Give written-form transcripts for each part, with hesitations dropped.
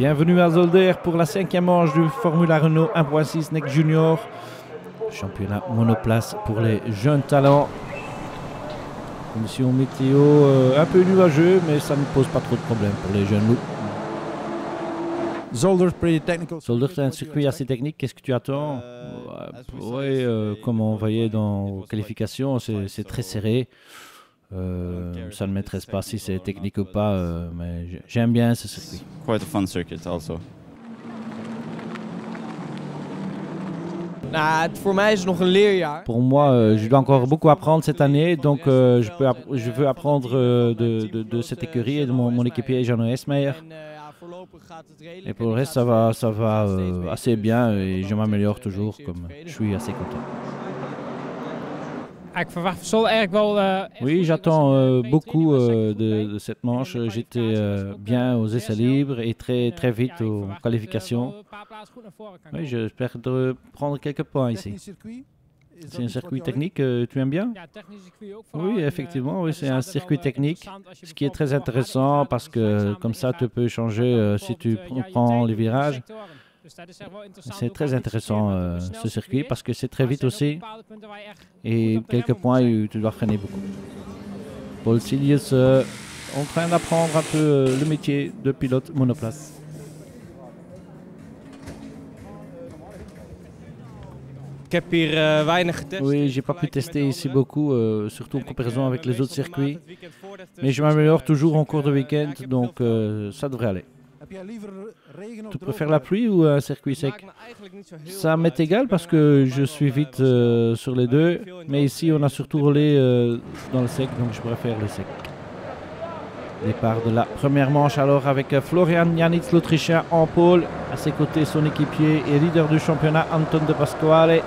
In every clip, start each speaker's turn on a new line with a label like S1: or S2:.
S1: Bienvenue à Zolder pour la 5e manche du Formula Renault 1.6 Next Junior. Championnat monoplace pour les jeunes talents. Conditions météo un peu nuageux, mais ça ne pose pas trop de problèmes pour les jeunes loups. Zolder, c'est un circuit assez technique. Qu'est-ce que tu attends? Comme on voyait dans les qualifications, c'est très serré. Ça ne m'intéresse pas si c'est technique ou pas, mais j'aime bien ce circuit.
S2: Quite a fun circuit also.
S1: Pour moi, je dois encore beaucoup apprendre cette année, donc je veux apprendre de cette écurie et de mon équipier Jano Esmeyer. Et pour le reste, ça va assez bien et je m'améliore toujours, comme je suis assez content. Oui, j'attends beaucoup de cette manche. J'étais bien aux essais libres et très vite aux qualifications. Oui, j'espère de prendre quelques points ici. C'est un circuit technique, tu aimes bien? Oui, effectivement, oui, c'est un circuit technique, ce qui est très intéressant parce que comme ça, tu peux changer si tu prends les virages. C'est très intéressant ce circuit parce que c'est très vite aussi et quelques points où tu dois freiner beaucoup. Paul Silius en train d'apprendre un peu le métier de pilote monoplace. Oui, j'ai pas pu tester ici beaucoup, surtout en comparaison avec les autres circuits, mais je m'améliore toujours en cours de week-end, donc ça devrait aller. Tu préfères la pluie ou un circuit sec? Ça m'est égal parce que je suis vite sur les deux, mais ici on a surtout roulé dans le sec, donc je préfère le sec. Départ de la première manche alors avec Florian Janitz, l'Autrichien, en pôle. À ses côtés, son équipier et leader du championnat, Anton de Pasquale.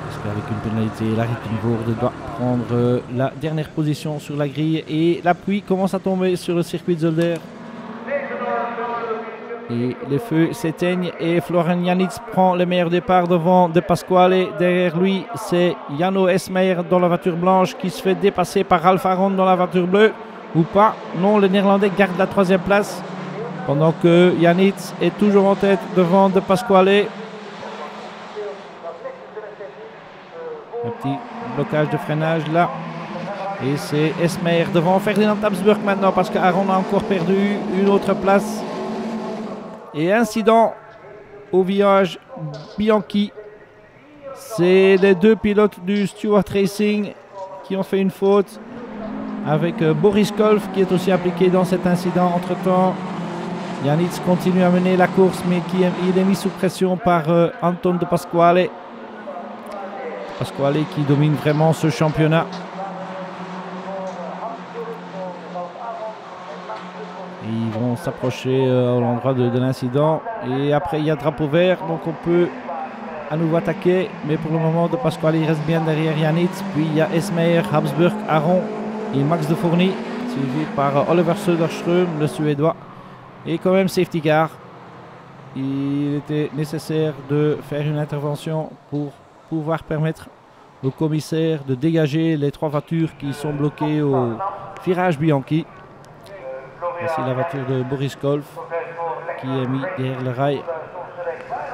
S1: Parce qu'avec une pénalité, Larry Pinvoorde doit prendre la dernière position sur la grille. Et la pluie commence à tomber sur le circuit de Zolder. Et les feux s'éteignent et Florian Janitz prend le meilleur départ devant De Pasquale. Derrière lui, c'est Jano Esmeyer dans la voiture blanche qui se fait dépasser par Ralph Aron dans la voiture bleue. Ou pas. Non, le Néerlandais garde la 3e place. Pendant que Janitz est toujours en tête devant De Pasquale. Un petit blocage de freinage là. Et c'est Esmeyer devant Ferdinand Habsburg maintenant parce qu'Aron a encore perdu une autre place. Et incident au virage Bianchi. C'est les deux pilotes du Stewart Racing qui ont fait une faute. Avec Boris Kolf qui est aussi impliqué dans cet incident. Entre-temps, Janitz continue à mener la course, mais il est mis sous pression par Anton de Pasquale. Pasquale qui domine vraiment ce championnat. Et ils vont s'approcher à l'endroit de l'incident. Et après, il y a drapeau vert, donc on peut à nouveau attaquer. Mais pour le moment, de Pasquale il reste bien derrière Janitz. Puis il y a Esmeyer, Habsburg, Aron et Max de Fourny, suivi par Oliver Söderström, le Suédois. Et quand même safety car. Il était nécessaire de faire une intervention pour pouvoir permettre au commissaire de dégager les 3 voitures qui sont bloquées au virage Bianchi. Voici la voiture de Boris Kolf qui est mise derrière le rail.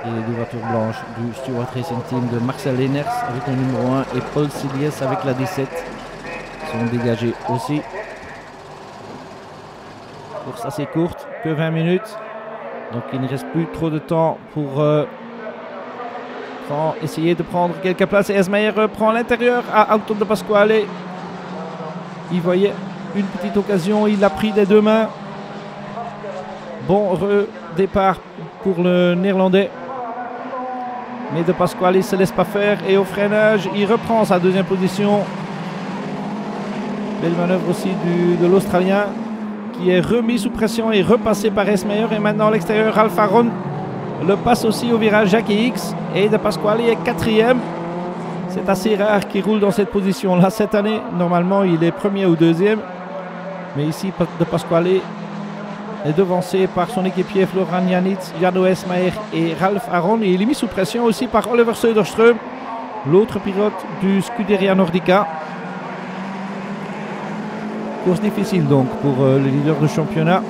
S1: Et les 2 voitures blanches du Stewart Racing Team de Marcel Lenners avec le numéro 1 et Paul Silius avec la 17. Sont dégagés aussi. Course assez courte, que 20 minutes. Donc il ne reste plus trop de temps pour essayer de prendre quelques places. Et Esmeyer prend l'intérieur à Anton de Pasquale. Il voyait une petite occasion, il l'a pris des 2 mains. Bon départ pour le Néerlandais. Mais de Pasquale ne se laisse pas faire. Et au freinage, il reprend sa 2e position. Belle manœuvre aussi de l'Australien qui est remis sous pression et repassé par Esmeyer. Et maintenant à l'extérieur, Ralph Aron le passe aussi au virage Jackie X. Et De Pasquale est 4e. C'est assez rare qu'il roule dans cette position-là cette année. Normalement, il est 1er ou 2e. Mais ici, De Pasquale est devancé par son équipier Florian Janitz, Jano Esmeyer et Ralph Aron. Et il est mis sous pression aussi par Oliver Söderström, l'autre pilote du Scuderia Nordica. Course difficile donc pour le leader du championnat.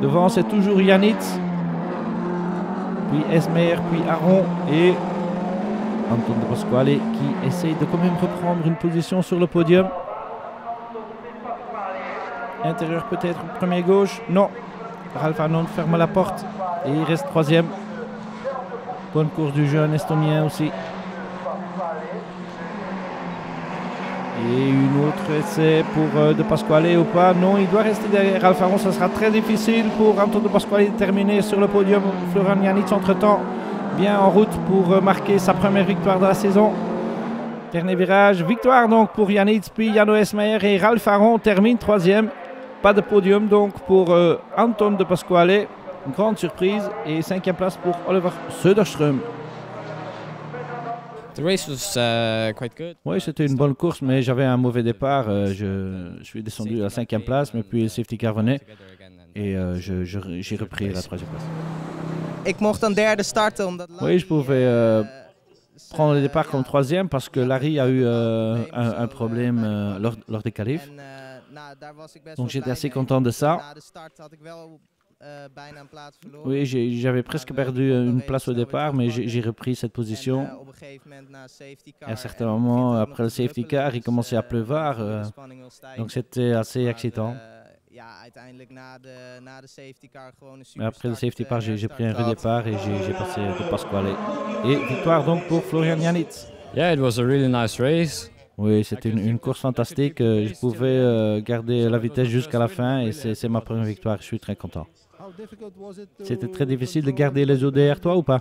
S1: Devant, c'est toujours Janitz. Puis Esmeyer, puis Aron et Anton de Pasquale qui essaye de quand même reprendre une position sur le podium. Intérieur peut-être, premier gauche. Non. Ralph Aron ferme la porte et il reste troisième. Bonne course du jeune estonien aussi. Et une autre essai pour De Pasquale ou pas. Non, il doit rester derrière Ralph Aron. Ça sera très difficile pour Anton de Pasquale de terminer sur le podium. Florian Janitz entre-temps bien en route pour marquer sa première victoire de la saison. Dernier virage. Victoire donc pour Janitz, puis Jano Esmeyer et Ralph Aron termine troisième. Pas de podium donc pour Anton de Pasquale. Une grande surprise. Et cinquième place pour Oliver Söderström.
S2: The race was quite good.
S1: Oui, c'était une bonne course, mais j'avais un mauvais départ. Je suis descendu à la cinquième place, mais puis le safety car venait. Et j'ai repris la troisième place.
S3: Ik mocht dan derde starten omdat
S1: Oui, je pouvais prendre le départ comme troisième parce que Larry a eu un problème lors des qualifs. Donc j'étais assez content de ça. Oui, j'avais presque perdu une place au départ, mais j'ai repris cette position. À un certain moment, après le safety car, il commençait à pleuvoir. Donc c'était assez excitant. Mais après le safety car, j'ai pris un redépart et j'ai passé De Pasquale. Et victoire donc pour Florian Janitz.
S2: Yeah, it was a really nice race.
S1: Oui, c'était une course fantastique. Je pouvais garder la vitesse jusqu'à la fin et c'est ma première victoire. Je suis très content. C'était très difficile de garder les eaux derrière toi ou pas?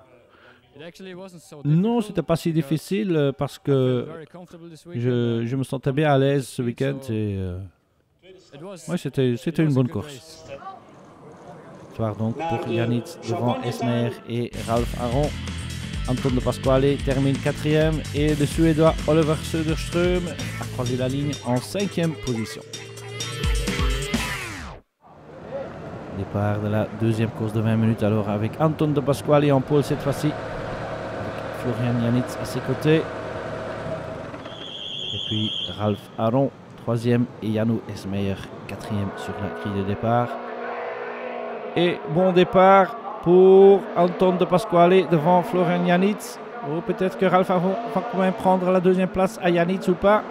S1: Non, c'était pas si difficile parce que je me sentais bien à l'aise ce week-end. Ouais, c'était une bonne course. Victoire donc pour Janitz devant Esmeyer et Ralph Aron. Anton de Pasquale termine quatrième et le Suédois Oliver Söderström a croisé la ligne en cinquième position. Départ de la deuxième course de 20 minutes alors avec Anton de Pasquale en pôle cette fois-ci. Avec Florian Janitz à ses côtés. Et puis Ralph Aron troisième et Jano Esmeyer quatrième sur la grille de départ. Et bon départ pour Anton de Pasquale devant Florian Janitz. Oh, peut-être que Ralph Aron va quand même prendre la deuxième place à Janitz ou pas.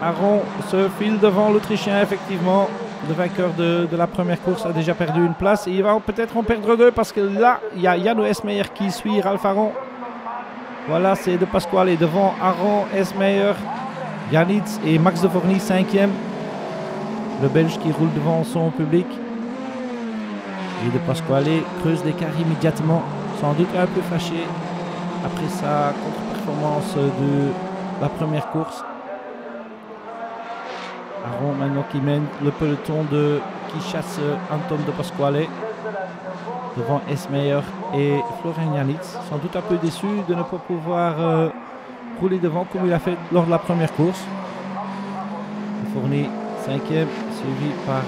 S1: Aron se file devant l'Autrichien effectivement. Le vainqueur de la première course a déjà perdu une place et il va peut-être en perdre deux parce que là, il y a Jano Esmeyer qui suit Ralph Aron. Voilà, c'est De Pasquale devant Aron, Esmeyer, Janitz et Max de Vorny, cinquième. Le Belge qui roule devant son public. Et De Pasquale creuse l'écart immédiatement, sans doute un peu fâché après sa contre-performance de la première course. Aron maintenant qui mène le peloton qui chasse Anton de Pasquale devant Esmeyer et Florian Janitz. Sans doute un peu déçu de ne pas pouvoir rouler devant comme il a fait lors de la première course. Vorny cinquième, suivi par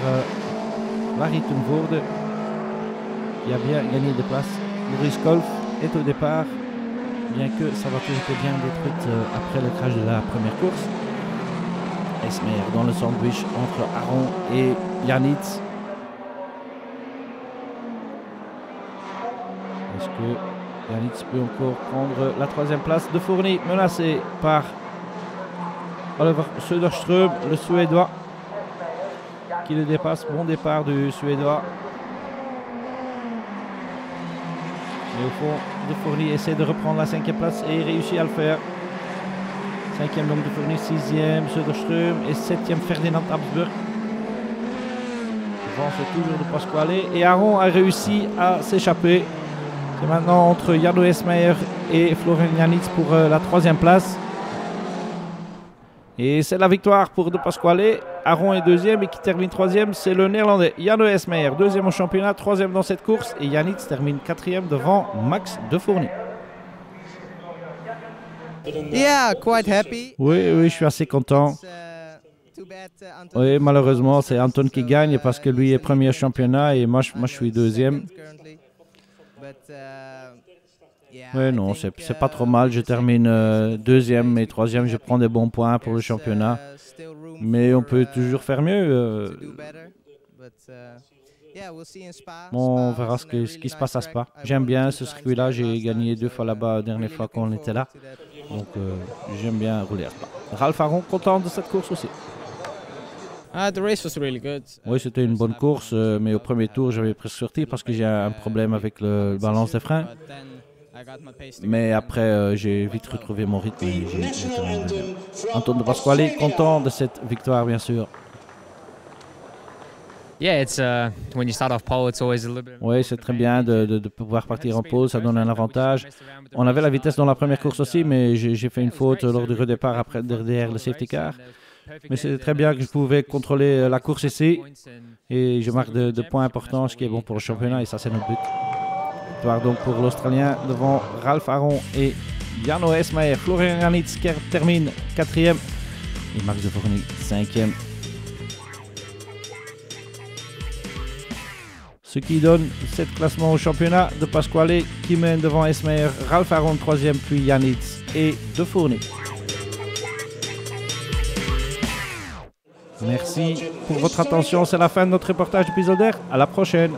S1: Larry Thunvoorde qui a bien gagné de place. Boris Kolf est au départ, bien que sa voiture était bien détruite après le crash de la première course. Esmeyer dans le sandwich entre Aron et Janitz. Est-ce que Janitz peut encore prendre la troisième place? De Vorny menacé par Oliver Söderström, le Suédois, qui le dépasse. Bon départ du Suédois. Et au fond, De Vorny essaie de reprendre la cinquième place et réussit à le faire. Cinquième donc De Vorny, sixième Söderström et septième Ferdinand Habsburg. Devant c'est toujours De Pasquale et Aron a réussi à s'échapper. C'est maintenant entre Jano Esmeyer et Florian Janitz pour la troisième place. Et c'est la victoire pour De Pasquale. Aron est deuxième et qui termine troisième, c'est le néerlandais Jano Esmeyer, deuxième au championnat, troisième dans cette course. Et Janitz termine quatrième devant Max de Vorny.
S3: Yeah, quite happy.
S1: Oui, je suis assez content. Oui, malheureusement, c'est Anton qui gagne parce que lui est premier au championnat et moi je suis deuxième. Oui, non, c'est pas trop mal. Je termine deuxième et troisième. Je prends des bons points pour le championnat. Mais on peut toujours faire mieux. Bon, on verra ce qui se passe à Spa. J'aime bien ce circuit-là. J'ai gagné 2 fois là-bas la dernière fois qu'on était là. Donc, j'aime bien rouler à Spa. Ralph Aron, content de cette course aussi.
S2: The race was really good.
S1: Oui, c'était une bonne course, mais au premier tour, j'avais presque sorti parce que j'ai un problème avec le balance des freins. Mais après, j'ai vite retrouvé mon rythme et j'ai terminé deuxième. Anton de Pasquale, content de cette victoire, bien sûr.
S2: Yeah, it's when you start off pole, it's always a little bit.
S1: Oui, c'est très bien de pouvoir partir en pole, ça donne un avantage. On avait la vitesse dans la première course aussi, mais j'ai fait une faute lors du redépart après, derrière le safety car. Mais c'est très bien que je pouvais contrôler la course ici. Et je marque de points importants, ce qui est bon pour le championnat, et ça, c'est notre but. Victoire donc pour l'Australien devant Ralph Aron et Jano Esmaer. Florian Janitz termine 4e et Max Devorny 5e. Ce qui donne 7 classements au championnat de Pasquale qui mène devant Esmaer, Ralph Aron 3e, puis Janitz et Devorny. Merci pour votre attention. C'est la fin de notre reportage épisodiaire. À la prochaine.